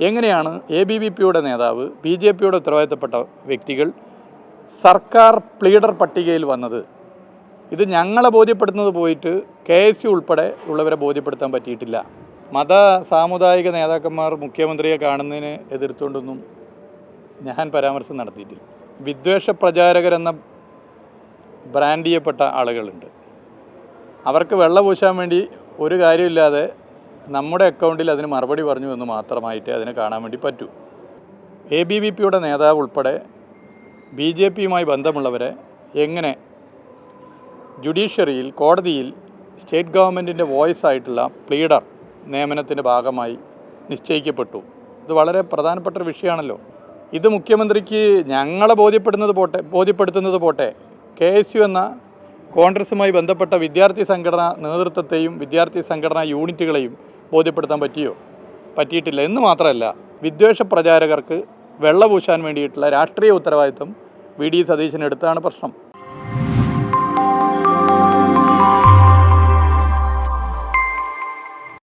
എങ്ങനെയാണ് ABVPയുടെ നേതാവ്, BJPയുടെ ഉത്തരവാദിത്തപ്പെട്ട വ്യക്തികൾ സർക്കാർ പ്ലീഡർ പട്ടികയിൽ വന്നത്? ഇത് ഞങ്ങളെ ബോധ്യപ്പെടുന്നത് പോയിട്ട് KSU ഉൾപ്പെടെ ഉള്ളവരെ ബോധ്യപ്പെടുത്താൻ പറ്റിയിട്ടില്ല. മത സാമുദായിക നേതാക്കന്മാർ മുഖ്യമന്ത്രിയെ കാണുന്നതിന് എതിർത്തുകൊണ്ടൊന്നും ഞാൻ പരാമർശം നടത്തിയിട്ടില്ല. വിദ്വേഷ പ്രചാരകരെന്ന ബ്രാൻഡ് ചെയ്യപ്പെട്ട ആളുകളുണ്ട്. അവർക്ക് വെള്ള പൂശാൻ വേണ്ടി ഒരു കാര്യമില്ലാതെ നമ്മുടെ അക്കൗണ്ടിൽ അതിന് മറുപടി പറഞ്ഞു എന്ന് മാത്രമായിട്ട് അതിനെ കാണാൻ വേണ്ടി പറ്റൂ. ABVPയുടെ നേതാവ് ഉൾപ്പെടെ BJPയുമായി ബന്ധമുള്ളവരെ എങ്ങനെ ജുഡീഷ്യറിയിൽ, കോടതിയിൽ സ്റ്റേറ്റ് ഗവൺമെൻറ്റിൻ്റെ വോയിസ് ആയിട്ടുള്ള പ്ലീഡർ നിയമനത്തിൻ്റെ ഭാഗമായി നിശ്ചയിക്കപ്പെട്ടു? ഇത് വളരെ പ്രധാനപ്പെട്ട ഒരു വിഷയമാണല്ലോ. ഇത് മുഖ്യമന്ത്രിക്ക് ഞങ്ങളെ ബോധ്യപ്പെടുത്തുന്നത് പോട്ടെ, KSU എന്ന കോൺഗ്രസുമായി ബന്ധപ്പെട്ട വിദ്യാർത്ഥി സംഘടനാ നേതൃത്വത്തെയും വിദ്യാർത്ഥി സംഘടനാ യൂണിറ്റുകളെയും ബോധ്യപ്പെടുത്താൻ പറ്റിയിട്ടില്ല. എന്ന് മാത്രമല്ല, വിദ്വേഷ പ്രചാരകർക്ക് വെള്ളപൂശാൻ വേണ്ടിയിട്ടുള്ള രാഷ്ട്രീയ ഉത്തരവാദിത്വം VD സതീശൻ എടുത്താണ് പ്രശ്നം.